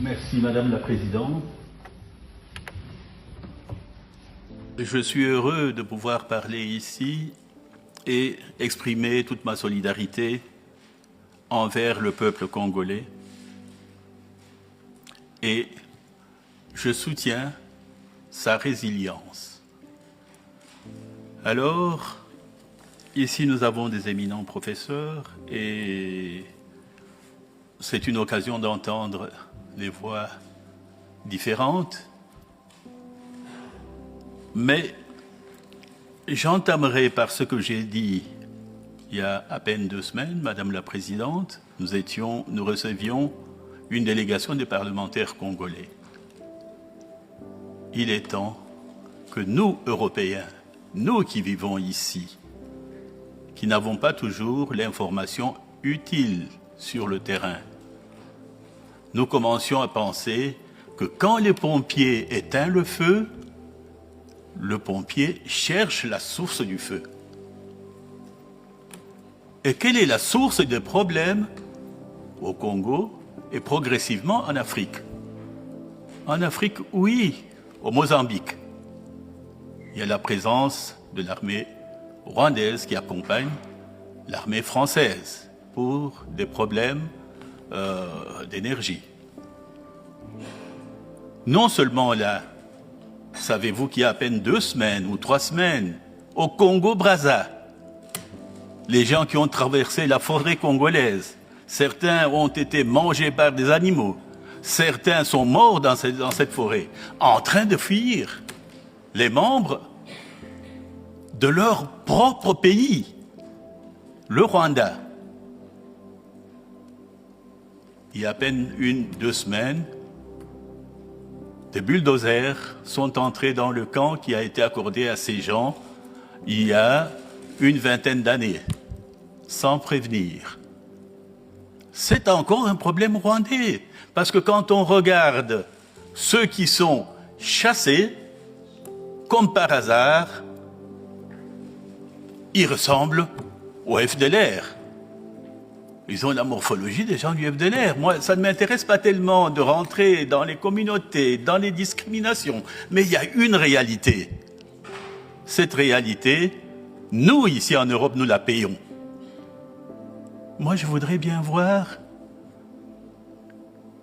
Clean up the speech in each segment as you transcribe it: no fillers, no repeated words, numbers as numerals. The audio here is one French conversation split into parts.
Merci Madame la Présidente. Je suis heureux de pouvoir parler ici et exprimer toute ma solidarité envers le peuple congolais. Et je soutiens sa résilience. Alors, ici nous avons des éminents professeurs et c'est une occasion d'entendre des voix différentes. Mais j'entamerai par ce que j'ai dit il y a à peine 2 semaines, Madame la Présidente. Nous recevions une délégation des parlementaires congolais. Il est temps que nous, Européens, nous qui vivons ici, qui n'avons pas toujours l'information utile sur le terrain, nous commencions à penser que quand les pompiers éteignent le feu, le pompier cherche la source du feu. Et quelle est la source des problèmes au Congo et progressivement en Afrique? En Afrique, oui, au Mozambique. Il y a la présence de l'armée rwandaise qui accompagne l'armée française pour des problèmes d'énergie. Non seulement là, savez-vous qu'il y a à peine 2 semaines ou 3 semaines, au Congo-Brazza, les gens qui ont traversé la forêt congolaise, certains ont été mangés par des animaux, certains sont morts dans cette forêt, en train de fuir les membres de leur propre pays, le Rwanda. Il y a à peine 1-2 semaines, des bulldozers sont entrés dans le camp qui a été accordé à ces gens il y a une 20aine d'années, sans prévenir. C'est encore un problème rwandais, parce que quand on regarde ceux qui sont chassés, comme par hasard, ils ressemblent au FDLR. Ils ont la morphologie des gens du FDLR. Moi, ça ne m'intéresse pas tellement de rentrer dans les communautés, dans les discriminations, mais il y a une réalité. Cette réalité, nous, ici en Europe, nous la payons. Moi, je voudrais bien voir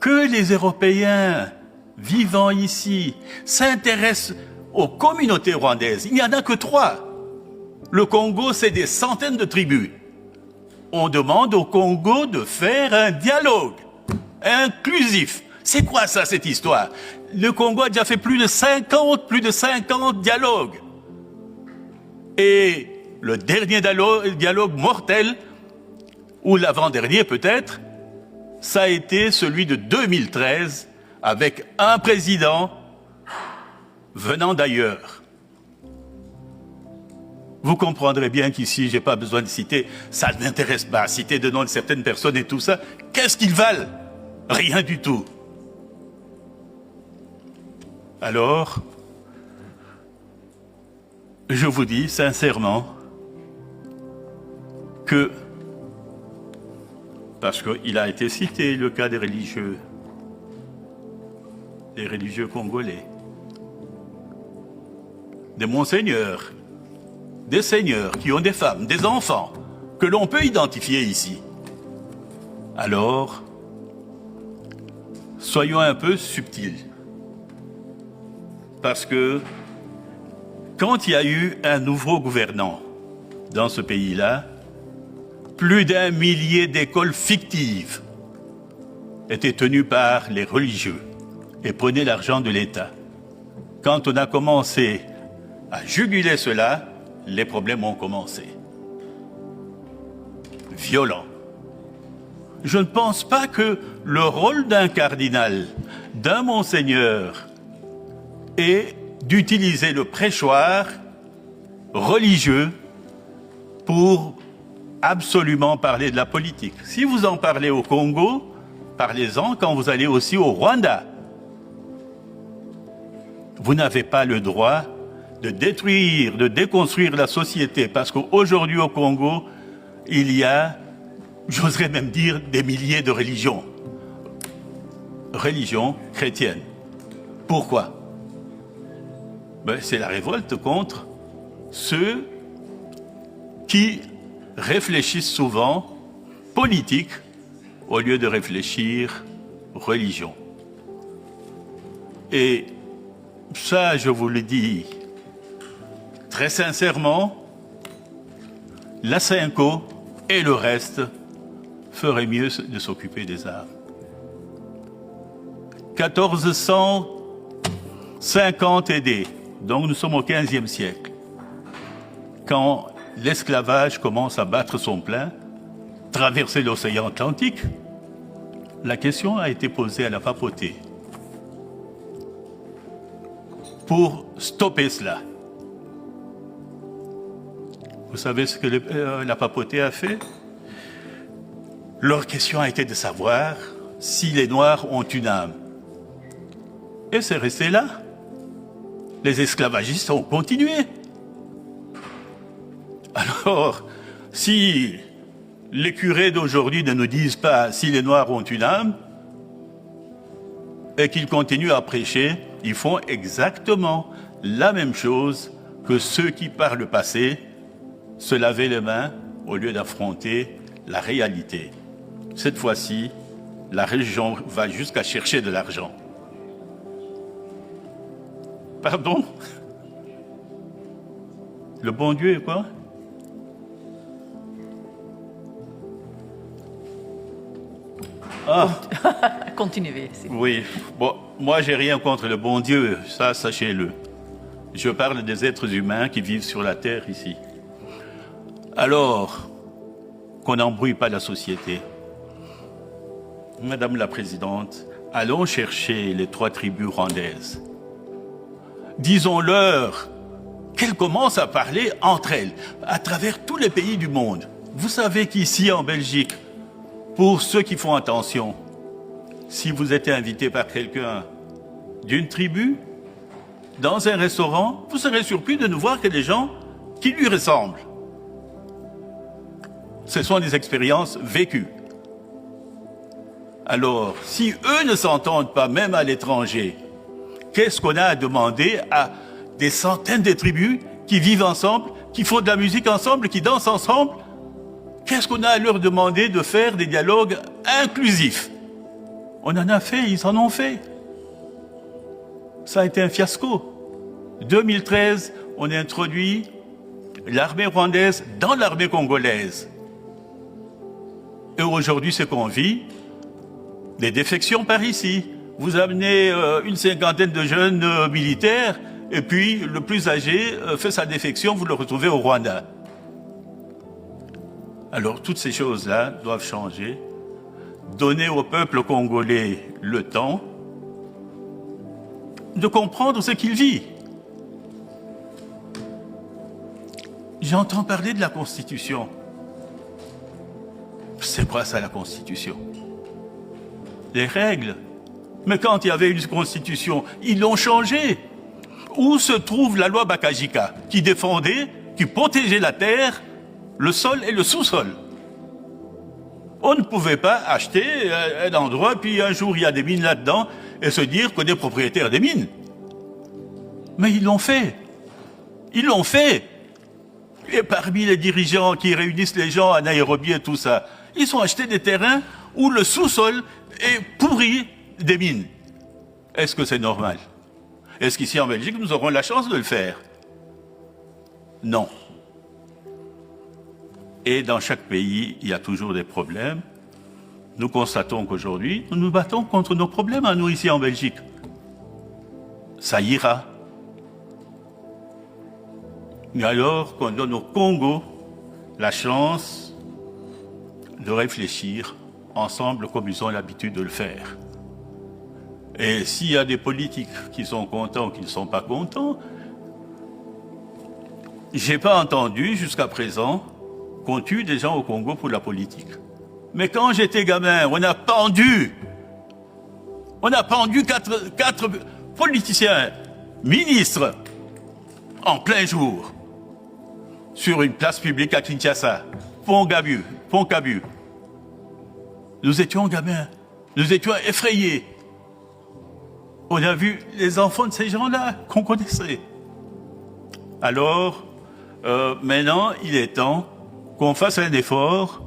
que les Européens vivant ici s'intéressent aux communautés rwandaises. Il n'y en a que 3. Le Congo, c'est des centaines de tribus. On demande au Congo de faire un dialogue inclusif. C'est quoi ça, cette histoire? Le Congo a déjà fait plus de 50 dialogues. Et le dernier dialogue mortel, ou l'avant-dernier peut-être, ça a été celui de 2013 avec un président venant d'ailleurs. Vous comprendrez bien qu'ici, je n'ai pas besoin de citer, ça ne m'intéresse pas, citer de nom de certaines personnes et tout ça. Qu'est-ce qu'ils valent? Rien du tout. Alors, je vous dis sincèrement que, parce qu'il a été cité le cas des religieux congolais, des monseigneurs, des seigneurs qui ont des femmes, des enfants, que l'on peut identifier ici. Alors, soyons un peu subtils. Parce que quand il y a eu un nouveau gouvernant dans ce pays-là, plus d'1 millier d'écoles fictives étaient tenues par les religieux et prenaient l'argent de l'État. Quand on a commencé à juguler cela, les problèmes ont commencé. Violents. Je ne pense pas que le rôle d'un cardinal, d'un monseigneur, est d'utiliser le prêchoir religieux pour absolument parler de la politique. Si vous en parlez au Congo, parlez-en quand vous allez aussi au Rwanda. Vous n'avez pas le droit de détruire, de déconstruire la société, parce qu'aujourd'hui au Congo, il y a, j'oserais même dire, des milliers de religions. religion chrétienne. Pourquoi? C'est la révolte contre ceux qui réfléchissent souvent politique au lieu de réfléchir religion. Et ça, je vous le dis très sincèrement, la CENCO et le reste feraient mieux de s'occuper des armes. 1450 AD, donc nous sommes au XVe siècle, quand l'esclavage commence à battre son plein, traverser l'océan Atlantique, la question a été posée à la papauté pour stopper cela. Vous savez ce que la papauté a fait? Leur question a été de savoir si les Noirs ont une âme. Et c'est resté là. Les esclavagistes ont continué. Alors, si les curés d'aujourd'hui ne nous disent pas si les Noirs ont une âme, et qu'ils continuent à prêcher, ils font exactement la même chose que ceux qui, par le passé, se lavaient les mains au lieu d'affronter la réalité. Cette fois-ci, la religion va jusqu'à chercher de l'argent. Pardon? Le bon Dieu est quoi? Ah. Continuez. Oui, bon, moi j'ai rien contre le bon Dieu, ça sachez-le. Je parle des êtres humains qui vivent sur la terre ici. Alors, qu'on n'embrouille pas la société. Madame la Présidente, allons chercher les 3 tribus rwandaises. Disons-leur qu'elles commencent à parler entre elles, à travers tous les pays du monde. Vous savez qu'ici en Belgique, pour ceux qui font attention, si vous êtes invité par quelqu'un d'une tribu, dans un restaurant, vous serez surpris de ne voir que des gens qui lui ressemblent. Ce sont des expériences vécues. Alors, si eux ne s'entendent pas, même à l'étranger, qu'est-ce qu'on a à demander à des centaines de tribus qui vivent ensemble, qui font de la musique ensemble, qui dansent ensemble? Qu'est-ce qu'on a à leur demander de faire des dialogues inclusifs? On en a fait, ils en ont fait. Ça a été un fiasco. 2013, on a introduit l'armée rwandaise dans l'armée congolaise. Et aujourd'hui, ce qu'on vit, des défections par ici. Vous amenez une cinquantaine de jeunes militaires, et puis le plus âgé fait sa défection, vous le retrouvez au Rwanda. Alors toutes ces choses-là doivent changer. Donner au peuple congolais le temps de comprendre ce qu'il vit. J'entends parler de la Constitution. C'est quoi ça, la Constitution? Les règles. Mais quand il y avait une Constitution, ils l'ont changée. Où se trouve la loi Bakajika, qui défendait, qui protégeait la terre, le sol et le sous-sol? On ne pouvait pas acheter un endroit, puis un jour il y a des mines là-dedans, et se dire qu'on est propriétaire des mines. Mais ils l'ont fait. Ils l'ont fait. Et parmi les dirigeants qui réunissent les gens à Nairobi et tout ça, ils ont acheté des terrains où le sous-sol est pourri des mines. Est-ce que c'est normal? Est-ce qu'ici en Belgique, nous aurons la chance de le faire? Non. Et dans chaque pays, il y a toujours des problèmes. Nous constatons qu'aujourd'hui, nous nous battons contre nos problèmes à nous ici en Belgique. Ça ira. Mais alors qu'on donne au Congo la chance de réfléchir ensemble comme ils ont l'habitude de le faire. Et s'il y a des politiques qui sont contents ou qui ne sont pas contents, j'ai pas entendu jusqu'à présent qu'on tue des gens au Congo pour la politique. Mais quand j'étais gamin, on a pendu quatre politiciens, ministres, en plein jour, sur une place publique à Kinshasa, Pont-Cabu. Nous étions gamins, nous étions effrayés. on a vu les enfants de ces gens-là qu'on connaissait. Alors, maintenant, il est temps qu'on fasse un effort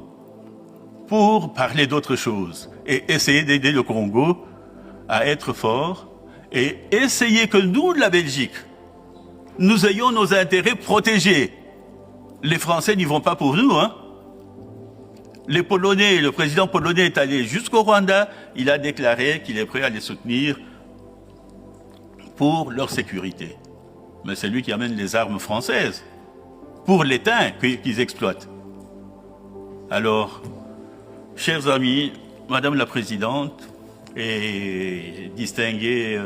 pour parler d'autre chose et essayer d'aider le Congo à être fort et essayer que nous, de la Belgique, nous ayons nos intérêts protégés. Les Français n'y vont pas pour nous, hein. Les Polonais, le président polonais est allé jusqu'au Rwanda, il a déclaré qu'il est prêt à les soutenir pour leur sécurité. Mais c'est lui qui amène les armes françaises pour l'étain qu'ils exploitent. Alors, chers amis, Madame la Présidente et distingués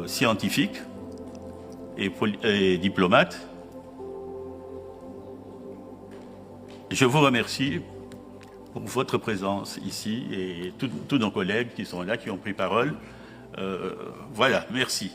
scientifiques et diplomates, je vous remercie pour votre présence ici et tous nos collègues qui sont là, qui ont pris parole. Voilà, merci.